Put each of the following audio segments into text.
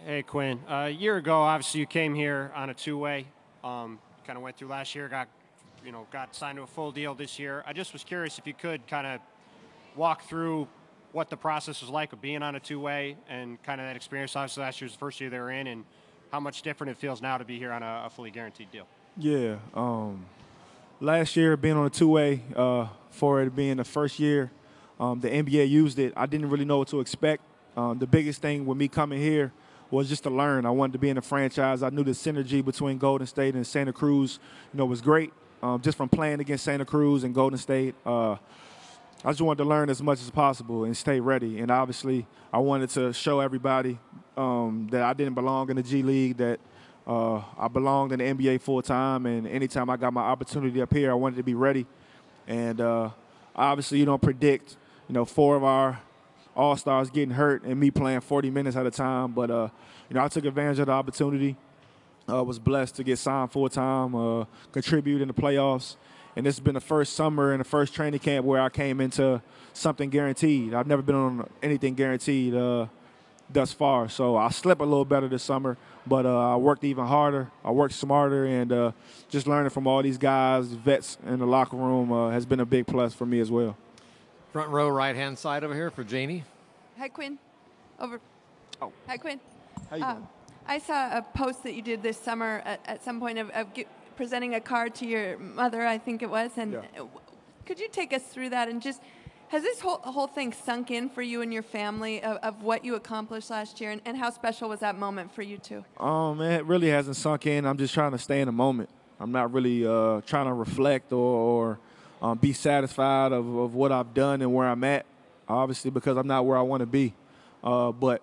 Hey, Quinn. A year ago, obviously, you came here on a two-way. Kind of went through last year, got signed to a full deal this year. I just was curious if you could kind of walk through what the process was like of being on a two-way and kind of that experience. Obviously, last year's the first year they were in, and how much different it feels now to be here on a fully guaranteed deal. Yeah. Last year, being on a two-way, for it being the first year, the NBA used it. I didn't really know what to expect. The biggest thing with me coming here was just to learn. I wanted to be in the franchise. I knew the synergy between Golden State and Santa Cruz, was great. Just from playing against Santa Cruz and Golden State, I just wanted to learn as much as possible and stay ready. And obviously, I wanted to show everybody that I didn't belong in the G League, that I belonged in the NBA full time. And anytime I got my opportunity up here, I wanted to be ready. And obviously, you don't predict, four of our all-stars getting hurt and me playing 40 minutes at a time. But, I took advantage of the opportunity. Was blessed to get signed full-time, contribute in the playoffs. And this has been the first summer and the first training camp where I came into something guaranteed. I've never been on anything guaranteed thus far. So I slept a little better this summer, but I worked even harder. I worked smarter, and just learning from all these guys, vets in the locker room, has been a big plus for me as well. Front row, right-hand side over here for Janie. Hi, Quinn. Over. Oh. Hi, Quinn. How you doing? I saw a post that you did this summer at some point of presenting a card to your mother, I think it was. And yeah. Could you take us through that and just, has this whole thing sunk in for you and your family of what you accomplished last year, and how special was that moment for you two? It really hasn't sunk in. I'm just trying to stay in the moment. I'm not really trying to reflect or be satisfied of what I've done and where I'm at, obviously, because I'm not where I want to be. But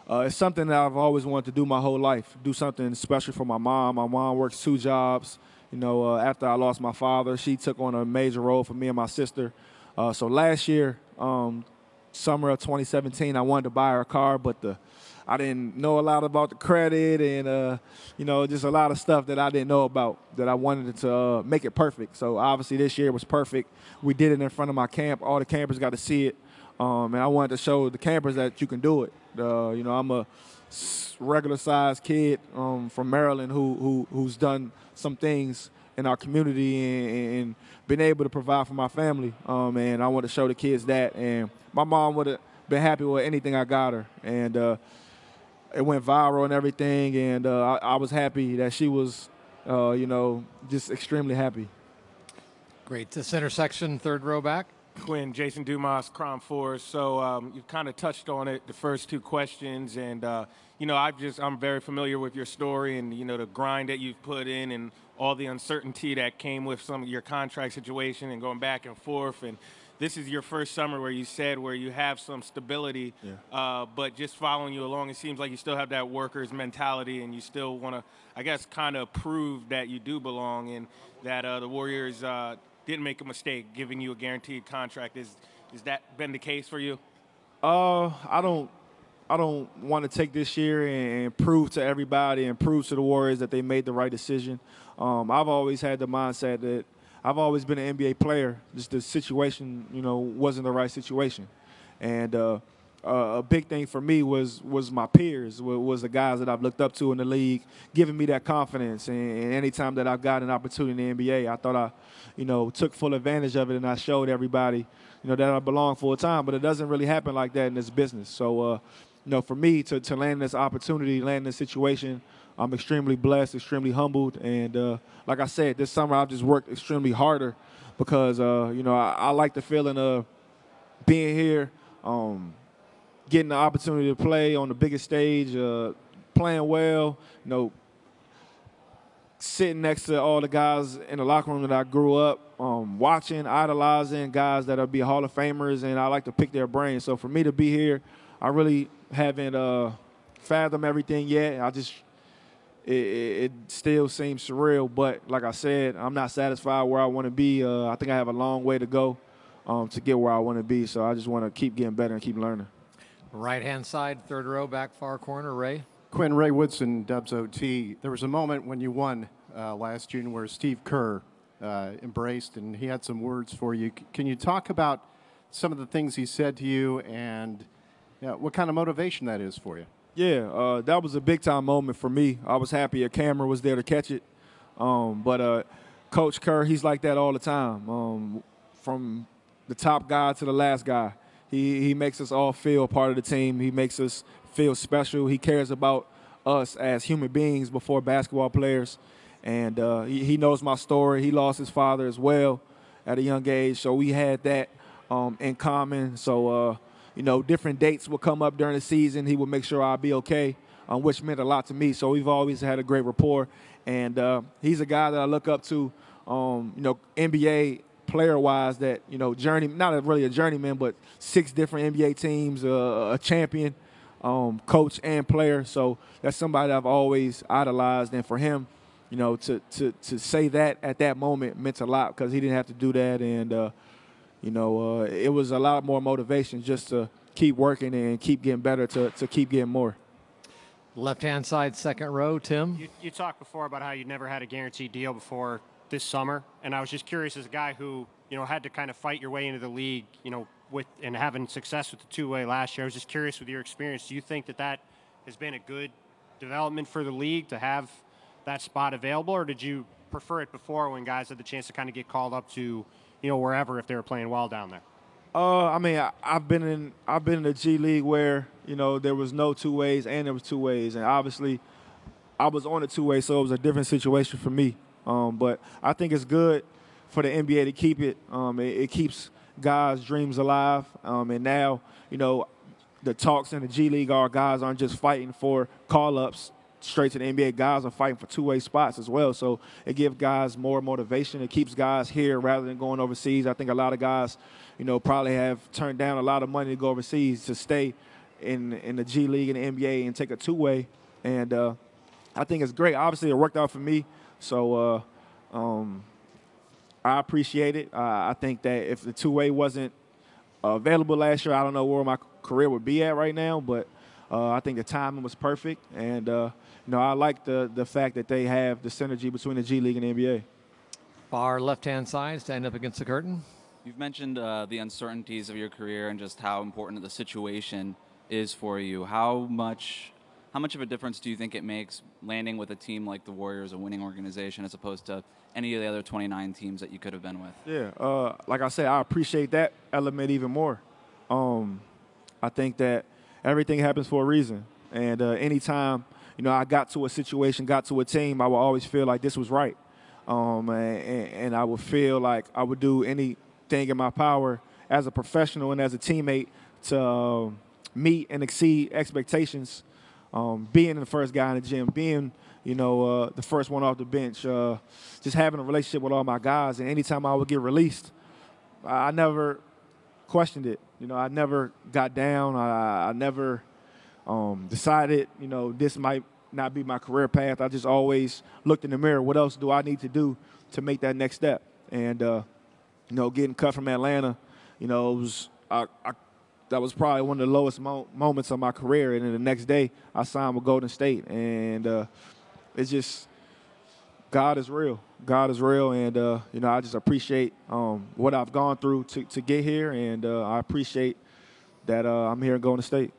it's something that I've always wanted to do my whole life, do something special for my mom. My mom works 2 jobs. After I lost my father, she took on a major role for me and my sister. So last year, summer of 2017, I wanted to buy her a car, but I didn't know a lot about the credit and, just a lot of stuff that I didn't know about that I wanted to make it perfect. So obviously this year was perfect. We did it in front of my camp. All the campers got to see it. And I wanted to show the campers that you can do it. I'm a regular-sized kid from Maryland who's done some things in our community and been able to provide for my family. And I want to show the kids that. And my mom would have been happy with anything I got her. And it went viral and everything. And I was happy that she was, just extremely happy. Great. To center section, third row back. Quinn, Jason Dumas, Crown Force. So you've kind of touched on it, the first 2 questions, and I'm very familiar with your story and the grind that you've put in and all the uncertainty that came with some of your contract situation and going back and forth. And this is your first summer where you have some stability, but just following you along, it seems like you still have that worker's mentality and you still want to, I guess, kind of prove that you do belong and that the Warriors didn't make a mistake giving you a guaranteed contract. Is that been the case for you? I don't want to take this year and prove to everybody and prove to the Warriors that they made the right decision. I've always had the mindset that I've always been an NBA player. Just the situation, wasn't the right situation. And a big thing for me was my peers, was the guys that I've looked up to in the league, giving me that confidence. And anytime that I've got an opportunity in the NBA, I thought I, took full advantage of it, and I showed everybody, that I belong full time. But it doesn't really happen like that in this business. So, for me to land this opportunity, land this situation, I'm extremely blessed, extremely humbled. And like I said, this summer I've just worked extremely harder because, I like the feeling of being here, getting the opportunity to play on the biggest stage, playing well, sitting next to all the guys in the locker room that I grew up watching, idolizing, guys that'll be Hall of Famers, and I like to pick their brains. So for me to be here, I really haven't fathomed everything yet. It still seems surreal, but like I said, I'm not satisfied where I want to be. I think I have a long way to go to get where I want to be, so I just want to keep getting better and keep learning. Right-hand side, third row, back far corner, Ray. Quinn, Ray Woodson, Dubs OT. There was a moment when you won last June where Steve Kerr embraced, and he had some words for you. Can you talk about some of the things he said to you and what kind of motivation that is for you? Yeah, that was a big-time moment for me. I was happy a camera was there to catch it. But Coach Kerr, he's like that all the time. From the top guy to the last guy, he makes us all feel part of the team. He makes us feel special. He cares about us as human beings before basketball players. And he knows my story. He lost his father as well at a young age, so we had that in common. So, different dates would come up during the season. He would make sure I'd be okay, which meant a lot to me. So we've always had a great rapport. And he's a guy that I look up to, NBA player-wise that, not really a journeyman, but 6 different NBA teams, a champion, coach and player. So that's somebody that I've always idolized. And for him, to say that at that moment meant a lot because he didn't have to do that. And, it was a lot more motivation just to keep working and keep getting better, to keep getting more. Left-hand side, second row, Tim. You talked before about how you never had a guaranteed deal before this summer, and I was just curious, as a guy who had to kind of fight your way into the league, with and having success with the two-way last year. I was just curious, with your experience, do you think that has been a good development for the league to have that spot available, or did you prefer it before when guys had the chance to kind of get called up to wherever if they were playing well down there? I've been in the G League where there was no two ways and there was two ways, and obviously I was on the two way, so it was a different situation for me. But I think it's good for the NBA to keep it. It keeps guys' dreams alive, and now the talks in the G League are guys aren't just fighting for call-ups straight to the NBA. Guys are fighting for two-way spots as well, so it gives guys more motivation. It keeps guys here rather than going overseas. I think a lot of guys, probably have turned down a lot of money to go overseas to stay in the G League and the NBA and take a two-way. And I think it's great. Obviously, it worked out for me, so I appreciate it. I think that if the two-way wasn't available last year, I don't know where my career would be at right now, but I think the timing was perfect, and I like the fact that they have the synergy between the G League and the NBA. Far left-hand side, stand up against the curtain. You've mentioned the uncertainties of your career and just how important the situation is for you. How much of a difference do you think it makes landing with a team like the Warriors, a winning organization, as opposed to any of the other 29 teams that you could have been with? Yeah, like I said, I appreciate that element even more. I think that everything happens for a reason. And anytime, I got to a situation, got to a team, I would always feel like this was right. And I would feel like I would do anything in my power as a professional and as a teammate to meet and exceed expectations. Being the first guy in the gym, being, the first one off the bench, just having a relationship with all my guys. And anytime I would get released, I never questioned it. I never got down. I never decided, this might not be my career path. I just always looked in the mirror. What else do I need to do to make that next step? And, getting cut from Atlanta, it was that was probably one of the lowest moments of my career. And then the next day, I signed with Golden State. And it's just God is real. God is real, and I just appreciate what I've gone through to get here, and I appreciate that I'm here in Golden State.